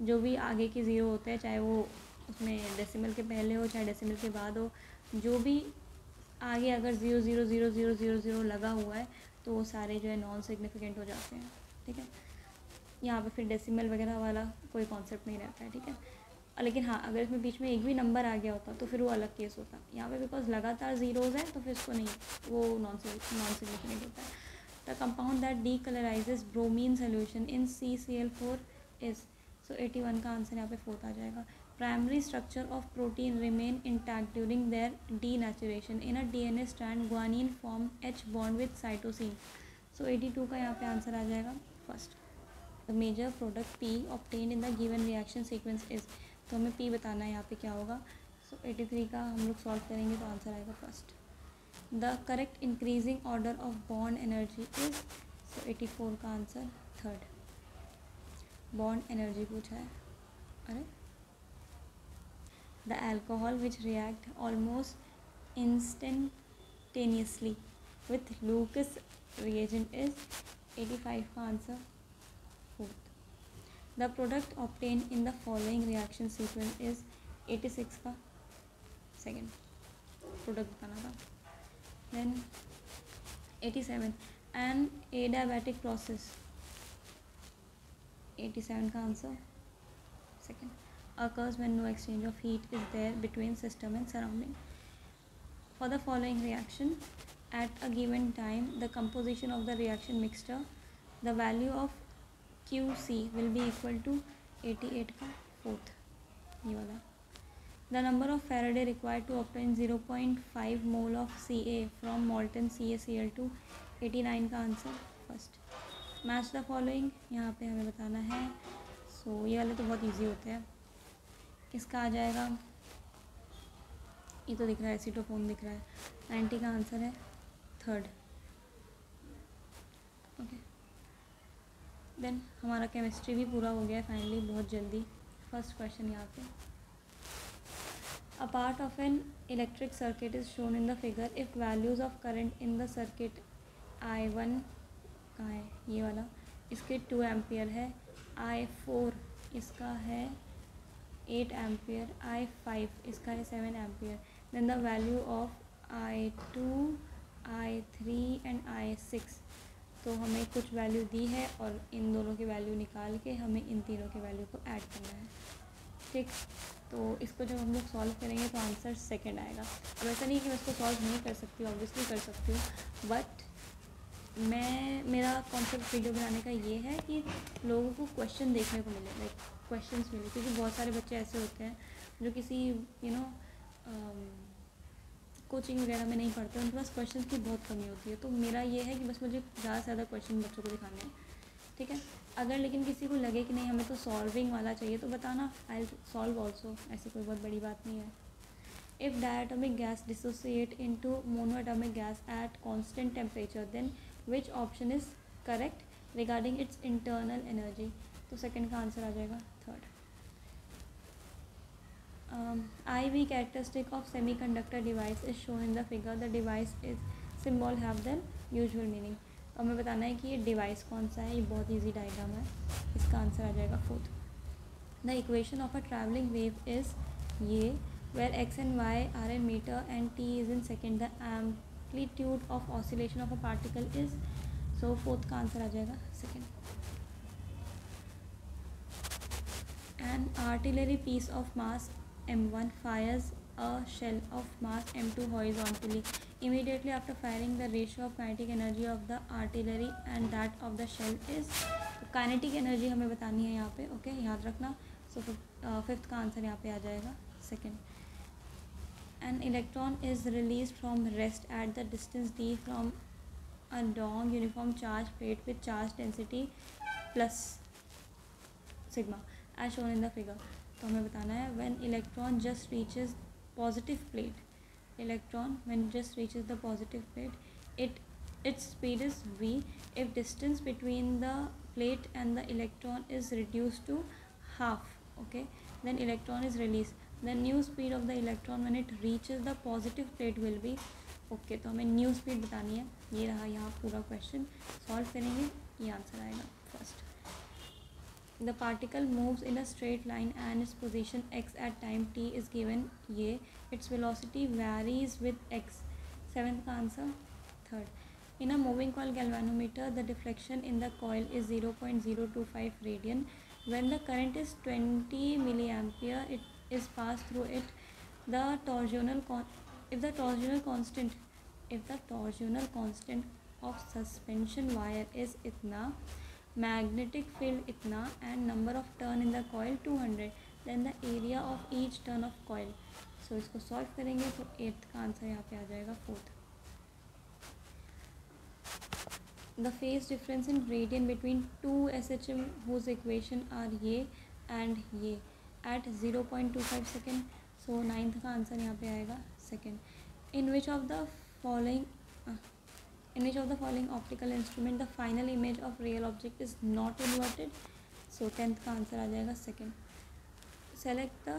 जो भी आगे के ज़ीरो होते हैं, चाहे वो उसमें डेसिमल के पहले हो चाहे डेसिमल के बाद हो, जो भी आगे अगर 0.000000 लगा हुआ है तो वो सारे जो है नॉन सिग्निफिकेंट हो जाते हैं। ठीक है, यहाँ पे फिर डेसिमल वगैरह वाला कोई कॉन्सेप्ट नहीं रहता है। ठीक है, लेकिन हाँ अगर इसमें बीच में एक भी नंबर आ गया होता तो फिर वो अलग केस होता। यहाँ पे बिकॉज लगातार ज़ीरोज़ हैं तो फिर इसको नहीं, वो नॉन सिग्निफिकेंट होता है। The compound that decolourises bromine solution in CCl4 is, so 81 का आंसर यहाँ पे फोर्थ आ जाएगा। Primary structure of protein remain intact during their denaturation in a DNA strand guanine form H bond with cytosine, so 82 का यहाँ पे आंसर आ जाएगा first. The major product P obtain in the given reaction sequence is, तो हमें P बताना है यहाँ पे क्या होगा। सो 83 का हम लोग सॉल्व करेंगे तो आंसर आएगा first. The correct increasing order of bond energy is, so 84 का आंसर थर्ड, बॉन्ड एनर्जी पूछा है। अरे the alcohol which react almost instantaneously with Lucas reagent is, 85 का answer fourth. The product obtain in the following reaction sequence is, 86 का सेकेंड प्रोडक्ट बताना था। देन 87 एन एडियाबैटिक प्रोसेस, 87 का answer second, occurs when no exchange of heat is there between system and surrounding. For the following reaction, at a given time, the composition of the reaction mixture, the value of QC will be equal to 88 का फोर्थ, ये वाला। The number of Faraday required to obtain 0.5 mole of Ca from molten CaCl2 89 का answer first. Match the following यहाँ पे हमें बताना है. सो ये वाले तो बहुत इजी होते हैं. इसका आ जाएगा, ये तो दिख रहा है, एसीटोफोन दिख रहा है. 90 का आंसर है थर्ड. ओके, देन हमारा केमिस्ट्री भी पूरा हो गया है फाइनली बहुत जल्दी. फर्स्ट क्वेश्चन यहाँ पे, a part of an electric circuit is shown in the figure if values of current in the circuit I1 कहाँ है, ये वाला, इसके 2 एम्पियर है. I4 इसका है 8 एम्पियर. I5 इसका है 7 ampere. Then the value of I2, I3 and I6. तो हमें कुछ वैल्यू दी है और इन दोनों की वैल्यू निकाल के हमें इन तीनों की वैल्यू को ऐड करना है. ठीक, तो इसको जब हम लोग सॉल्व करेंगे तो आंसर सेकंड आएगा. अब ऐसा नहीं कि मैं इसको सॉल्व नहीं कर सकती, ऑब्वियसली कर सकती हूँ, बट मेरा कॉन्सेप्ट वीडियो बनाने का ये है कि लोगों को क्वेश्चन देखने को मिले, लाइक क्वेश्चंस मिले, क्योंकि बहुत सारे बच्चे ऐसे होते हैं जो किसी कोचिंग वगैरह में नहीं पढ़ते, उनके पास क्वेश्चन की बहुत कमी होती है. तो मेरा ये है कि बस मुझे ज़्यादा से ज़्यादा क्वेश्चन बच्चों को दिखाने हैं. ठीक है, अगर लेकिन किसी को लगे कि नहीं हमें तो सॉल्विंग वाला चाहिए तो बताना, आई विल सॉल्व ऑल्सो, ऐसी कोई बहुत बड़ी बात नहीं है. If diatomic gas dissociate into monoatomic gas at constant temperature then which option is correct regarding its internal energy. तो सेकंड का आंसर आ जाएगा third. IV characteristic of semiconductor device is shown in the figure. The device is symbol have the usual meaning. तो हमें बताना है कि ये डिवाइस कौन सा है. ये बहुत इजी डायग्राम है, इसका आंसर आ जाएगा fourth. The equation of a travelling wave is ये, where x and y are in meter and t is in second. The amplitude of oscillation of a particle is, so fourth का आंसर आ जाएगा second. An artillery piece of mass M1 fires a shell of mass M2 horizontally. Immediately after firing, the ratio of kinetic energy of the artillery and that of the shell is. तो काइनेटिक एनर्जी हमें बतानी है यहाँ पे. ओके, याद रखना. सो फिफ्थ का आंसर यहाँ पे आ जाएगा second. An electron is released from rest at the distance d from a long uniform charge plate with charge density plus sigma as shown in the figure. तो हमें बताना है when electron just reaches positive plate, electron when just reaches the positive plate, its speed is v if distance between the plate and the electron is reduced to half. Okay, then electron is released. The new speed of the electron when it reaches the positive plate will be. Okay, तो हमें न्यू स्पीड बतानी है. ये रहा यहाँ पूरा क्वेश्चन. सॉल्व करेंगे, ये आंसर आएगा first. The particle moves in a straight line and its position x at time t is given. ये its velocity varies with x. Seventh का answer third. In a moving coil galvanometer, the deflection in the coil is 0.025 radian. When the current is 20 milliampere, it is passed through it. The torsional constant of suspension wire is इतना, magnetic field इतना and number of turn in the coil 200, then the area of each turn of coil. So इसको सॉल्व करेंगे तो एट्थ का आंसर यहाँ पे आ जाएगा fourth. The phase difference in gradient between two SHM whose equation are ये and ये at 0.25 second. So नाइन्थ का आंसर यहाँ पे आएगा second. In which of the following optical instrument the final image of real object is not inverted. So 10th का आंसर आ जाएगा second. Select the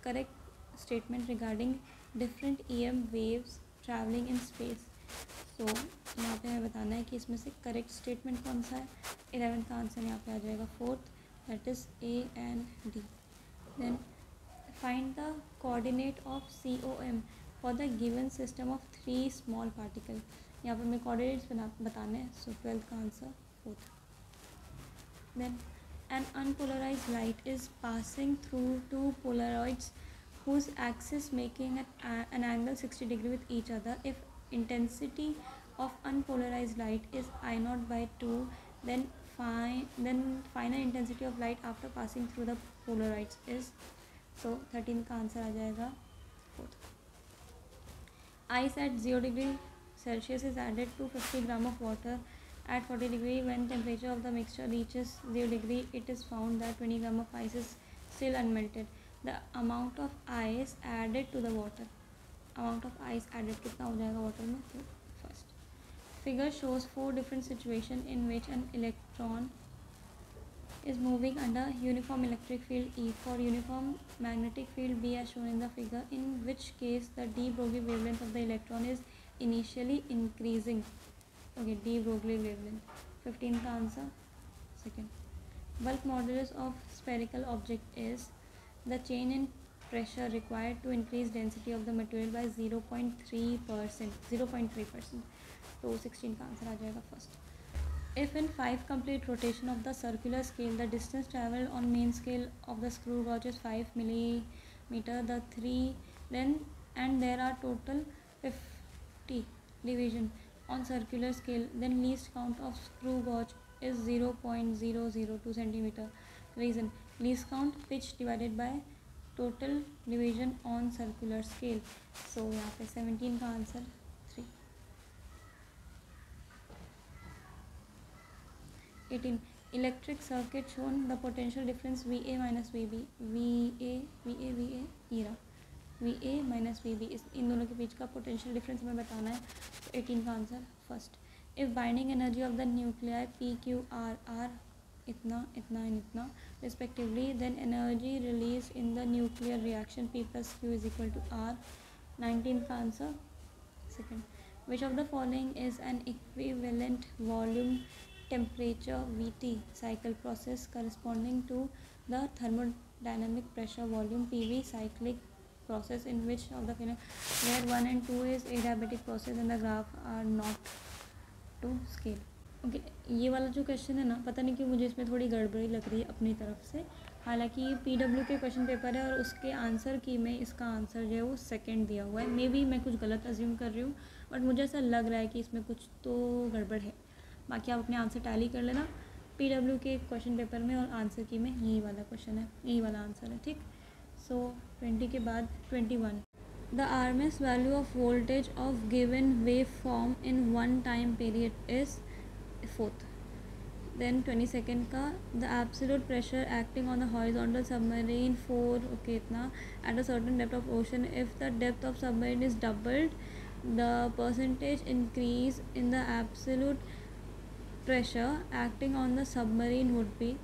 correct statement regarding different EM waves traveling in space. So यहाँ पे हमें बताना है कि इसमें से करेक्ट स्टेटमेंट कौन सा है. 11th का आंसर यहाँ पे आ जाएगा fourth, that is A and D. Then find the coordinate of COM for the given system of 3 small particle. यहाँ पर हमें कोऑर्डिनेट्स बताने हैं. सो 12th का answer fourth. Then an unpolarized light is passing through two polaroids whose axis making an angle 60 degree with each other. If intensity of unpolarized light is I0 by 2, then final intensity of light after passing through the polaroids is. सो 13 का आंसर आ जाएगा 4th। Ice eight 0 degree Celsius is added to 50 gram of water at 40 degree. When temperature of the mixture reaches 0 degree, it is found that 20 gram of ice is still unmelted. The amount of ice added to the water. Amount of ice added कितना हो जाएगा water में? तो first figure shows 4 different situations in which an electron is moving under uniform electric field E. For uniform magnetic field B as shown in the figure, in which case the de Broglie wavelength of the electron is initially increasing. Okay, de Broglie wavelength. 15 का answer second. Bulk modulus of spherical object is the change in pressure required to increase density of the material by 0.3%. 0.3%. तो 16 का आंसर आ जाएगा first. If in 5 complete rotation of the circular scale, the distance travelled on main scale of the screw gauge is 5 millimeter, and there are total 50 division on circular scale, then least count of screw gauge is 0.002 centimeter. Reason: least count pitch divided by total division on circular scale. So यहाँ पे 17 का answer 3। 18 electric circuit shown the potential difference VA minus VB. VA ERA VA minus VB, इस इन दोनों के बीच का पोटेंशियल डिफरेंस हमें बताना है। तो 18 का answer first. If binding energy of the nuclear PQR इतना एंड इतना respectively, then energy release in the nuclear reaction P+Q is equal to R। 19 का answer second. Which of the following is an equivalent volume temperature VT cycle process corresponding to the thermodynamic pressure volume PV cyclic process in which of the where 1 and 2 is adiabatic process and the graph are not to scale. Okay ये वाला जो क्वेश्चन है ना, पता नहीं क्यों मुझे इसमें थोड़ी गड़बड़ी लग रही है अपनी तरफ से। हालांकि ये PW के क्वेश्चन पेपर है और उसके आंसर की में इसका आंसर जो है वो सेकंड दिया हुआ है। मे बी मैं कुछ गलत अज्यूम कर रही हूँ, बट मुझे ऐसा लग रहा है कि इसमें कुछ तो गड़बड़ है। बाकी आप अपने आंसर टैली कर लेना PW के क्वेश्चन पेपर में, और आंसर की में यही वाला क्वेश्चन है, यही वाला आंसर है, ठीक। सो 20 के बाद 21, the RMS value of voltage of given wave form in one time period is 4th। Then 22 का the absolute pressure acting on the horizontal submarine 4 okay इतना at a certain depth of ocean, if the depth of submarine is doubled the percentage increase in the absolute pressure acting on the submarine would be.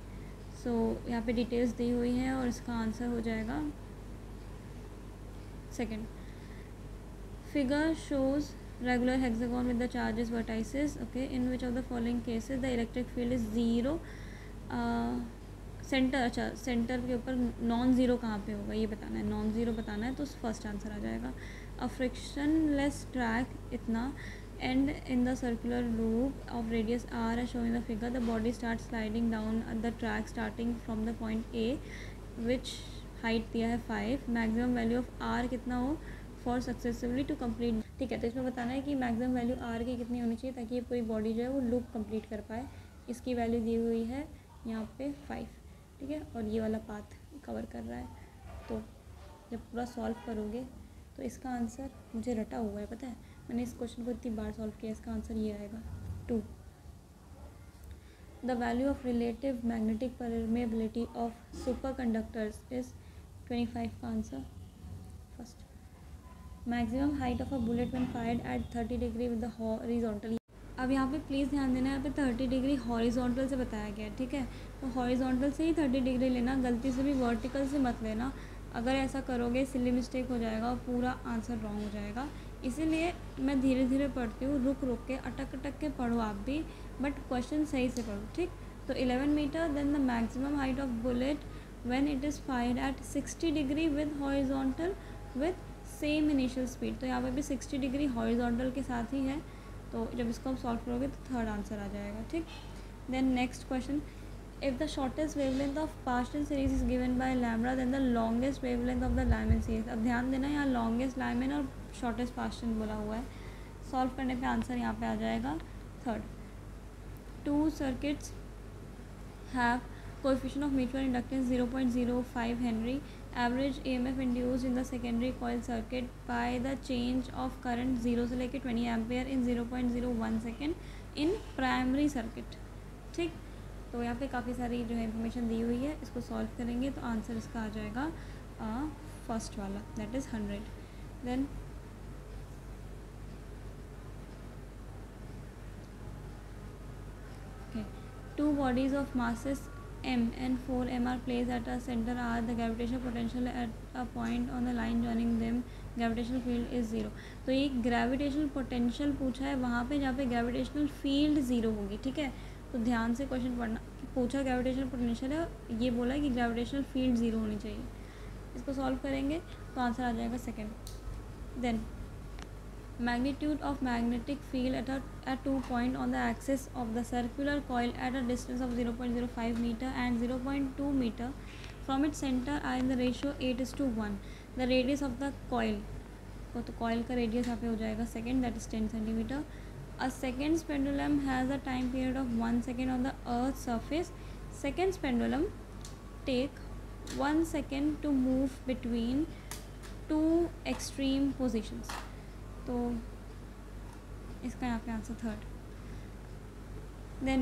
So यहाँ पे डिटेल्स दी हुई हैं और इसका आंसर हो जाएगा second. Figure shows regular hexagon with the charges vertices, okay, in which of the following cases the electric field is zero. Centre, अच्छा सेंटर के ऊपर नॉन ज़ीरो कहाँ पे होगा ये बताना है, नॉन ज़ीरो बताना है, तो फर्स्ट आंसर आ जाएगा। अ फ्रिक्शनलेस ट्रैक इतना end in the circular loop of radius r as shown in the figure, the body starts sliding down the track starting from the point A, which height दिया है 5, maximum value of r कितना हो for successively to complete, ठीक है। तो इसमें बताना है कि maximum value r की कितनी होनी चाहिए ताकि ये पूरी बॉडी जो है वो लूप कंप्लीट कर पाए। इसकी वैल्यू दी हुई है यहाँ पे 5, ठीक है, और ये वाला पाथ कवर कर रहा है। तो जब पूरा सॉल्व करोगे तो इसका आंसर मुझे रटा हुआ है, पता है, मैंने इस क्वेश्चन को इतनी बार सॉल्व किया, इसका आंसर ये आएगा 2। The value of relative magnetic permeability of super conductors is 25 का answer first. Maximum height of a bullet when fired eight 30 degree with the horizontal. अब यहाँ पे प्लीज़ ध्यान देना, यहाँ पे 30 डिग्री हॉरिजॉन्टल से बताया गया है, ठीक है, तो हॉरिजॉन्टल से ही 30 डिग्री लेना, गलती से भी वर्टिकल से मत लेना। अगर ऐसा करोगे सिली मिस्टेक हो जाएगा और पूरा आंसर रॉन्ग हो जाएगा। इसीलिए मैं धीरे धीरे पढ़ती हूँ, रुक रुक के अटक अटक के पढ़ो आप भी, बट क्वेश्चन सही से पढ़ो, ठीक। तो 11 metre, then the maximum height of bullet when it is fired at 60 degree with horizontal with same initial speed. तो यहाँ पे भी 60 डिग्री हॉरिजॉन्टल के साथ ही है, तो जब इसको आप सॉल्व करोगे तो थर्ड आंसर आ जाएगा, ठीक। Then next question, if the shortest wavelength of Paschen series is given by lambda, then the longest wavelength of the Lyman series। अब ध्यान देना यहाँ longest Lyman और shortest Paschen बोला हुआ है, सॉल्व करने पे आंसर यहाँ पे आ जाएगा third. 2 circuits have Coefficient of mutual inductance 0.05 Henry. Average EMF induced in the secondary coil circuit by the change of current 0 से लेके 20 ampere in 0.01 second in primary circuit. ठीक, तो यहाँ पे काफ़ी सारी जो है इंफॉर्मेशन दी हुई है. इसको सॉल्व करेंगे तो आंसर इसका आ जाएगा फर्स्ट वाला, that is 100. Then two bodies of masses m and 4m are placed at a center r. The gravitational potential at a point on the line joining them, gravitational field is 0. तो ये ग्रेविटेशनल पोटेंशियल पूछा है वहाँ पे जहाँ पे ग्रेविटेशनल फील्ड 0 होगी. ठीक है, तो ध्यान से क्वेश्चन पढ़ना. पूछा ग्रेविटेशनल पोटेंशियल है, ये बोला कि ग्रेविटेशनल फील्ड 0 होनी चाहिए. इसको सॉल्व करेंगे तो आंसर आ जाएगा second. Then magnitude of magnetic field at 2 point on the axis of the circular coil at a distance of 0.05 meter and 0.2 meter from its center are in the ratio 8:1. The radius of the coil, तो coil का radius यहाँ पे हो जाएगा second, that is 10 centimeter. A second's pendulum has a time period of 1 second on the earth's surface. Second's pendulum take 1 second to move between two extreme positions. तो इसका यहाँ पे answer third. Then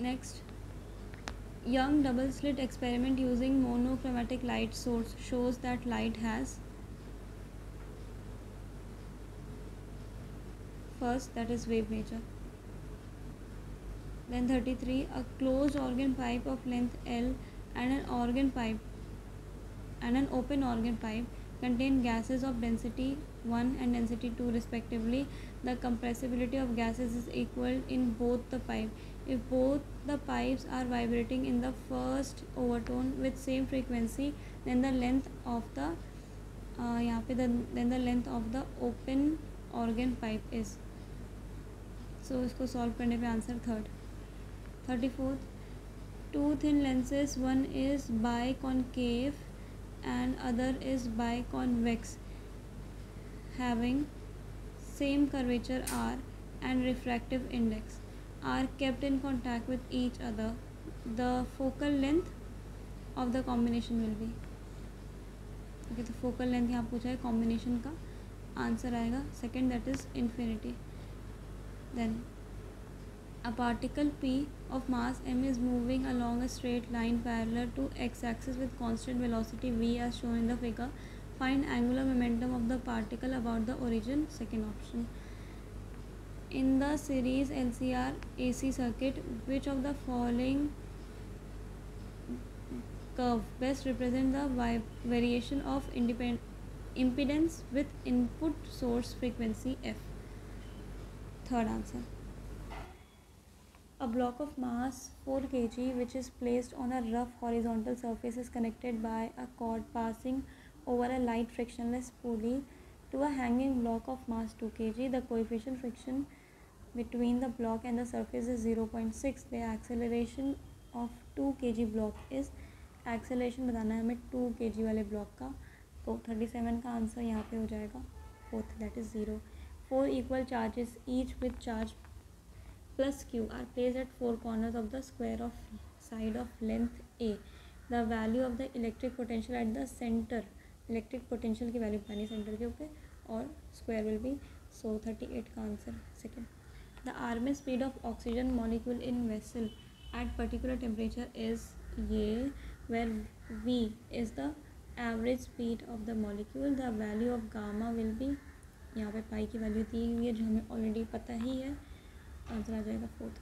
next Young double slit experiment using monochromatic light source shows that light has first, that is wave nature. Then 33, a closed organ pipe of length L and an organ pipe and an open organ pipe contain gases of density 1 and density 2 respectively. The compressibility of gases is equal in both the pipe. If both the pipes are vibrating in the first overtone with same frequency, then the length of the यहाँ पे then the length of the open organ pipe is. So इसको सॉल्व करने पे answer third. 34th, two thin lenses, one is biconcave and other is biconvex, having same curvature r and refractive index, are kept in contact with each other. The focal length of the combination will be. Okay, तो focal length यहाँ पूछा है, combination का आंसर आएगा second, that is infinity. Then a particle p of mass m is moving along a straight line parallel to x-axis with constant velocity v as shown in the figure. Find angular momentum of the particle about the origin, second option. In the series LCR AC circuit, which of the following curve best represent the variation of impedance with input source frequency f? Third answer. A block of mass 4 kg which is placed on a rough horizontal surface is connected by a cord passing over a light frictionless pulley to a hanging block of mass 2 kg. The coefficient friction between the block and the surface is 0.6. The acceleration of 2 kg block is, acceleration बताना है हमें 2 kg वाले block का, तो 37 का आंसर यहाँ पे हो जाएगा fourth, that is 0. 4 equal charges each with charge plus q are placed at 4 corners of the square of side of length a. The value of the electric potential at the center, electric potential की वैल्यू बतानी सेंटर के ऊपर, और स्क्वायर विल बी, सो 38 का answer second. The RMS speed of oxygen molecule in vessel at particular temperature is ये, where v is the average speed of the molecule. The value of gamma will be, यहाँ पे पाई की वैल्यू दी हुई है जो हमें ऑलरेडी पता ही है, आंसर आ जाएगा fourth.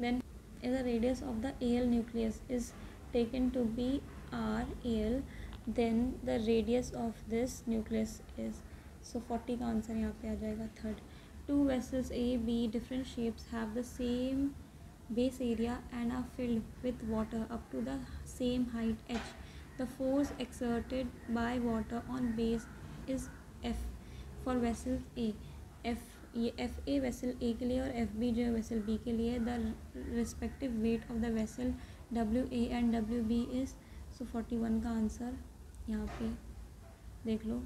Then if the radius of the AL nucleus is taken to be RAL, then the radius of this nucleus is, so 40 का आंसर यहाँ पे आ जाएगा third. Two vessels A, B, different shapes have the same base area and are filled with water up to the same height h. The force exerted by water on base is F for vessel A. ये एफ ए वेसल ए के लिए और एफ बी जो है वेसल बी के लिए. The respective weight of the vessel W A and W B is, so 41 का आंसर यहाँ पे देख लो,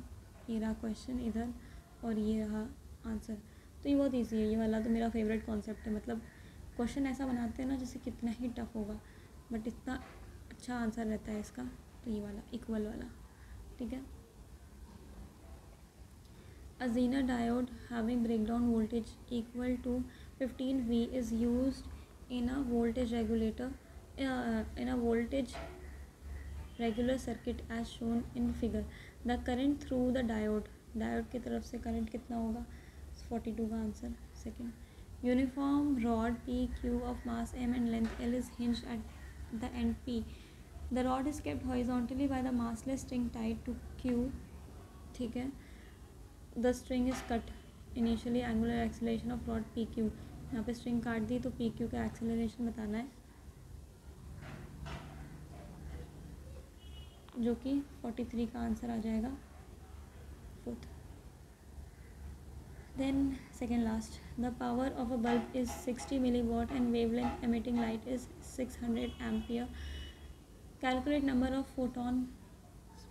ये रहा क्वेश्चन इधर और ये रहा आंसर. तो ये बहुत ईजी है, ये वाला तो मेरा फेवरेट कॉन्सेप्ट है। मतलब क्वेश्चन ऐसा बनाते हैं ना जैसे कितना ही टफ होगा, बट इतना अच्छा आंसर रहता है इसका। तो ये वाला इक्वल वाला, ठीक है। A Zener diode having breakdown voltage equal to 15V is used in a voltage regulator in a voltage regular circuit as shown in figure. The current through the diode की तरफ से करंट कितना होगा, 42 का answer second. Uniform rod PQ of mass m and length L is hinged at the end P. The rod is kept horizontally by the massless string tied to Q. ठीक है. The string is cut. Initially angular acceleration of rod PQ. यहाँ पे स्ट्रिंग काट दी तो PQ का एक्सेलरेशन बताना है, जो कि 43 का आंसर आ जाएगा fourth. Then second last, the power of a bulb is 60 milliwatt and wavelength emitting light is 600 ampere. Calculate number of photons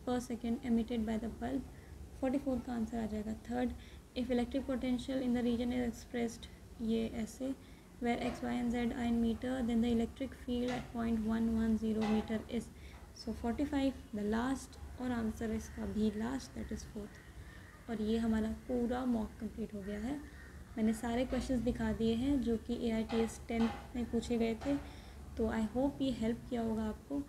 per second emitted by the bulb. 44 का आंसर आ जाएगा third. If electric potential in the region is expressed ये ऐसे, where x, y and z are in meter, then the electric field at point 110 meter is. So 45 the last, और आंसर इसका भी लास्ट, दैट इज़ फोर्थ. और ये हमारा पूरा मॉक कंप्लीट हो गया है. मैंने सारे क्वेश्चंस दिखा दिए हैं जो कि AITS 10 में पूछे गए थे. तो आई होप ये हेल्प किया होगा आपको.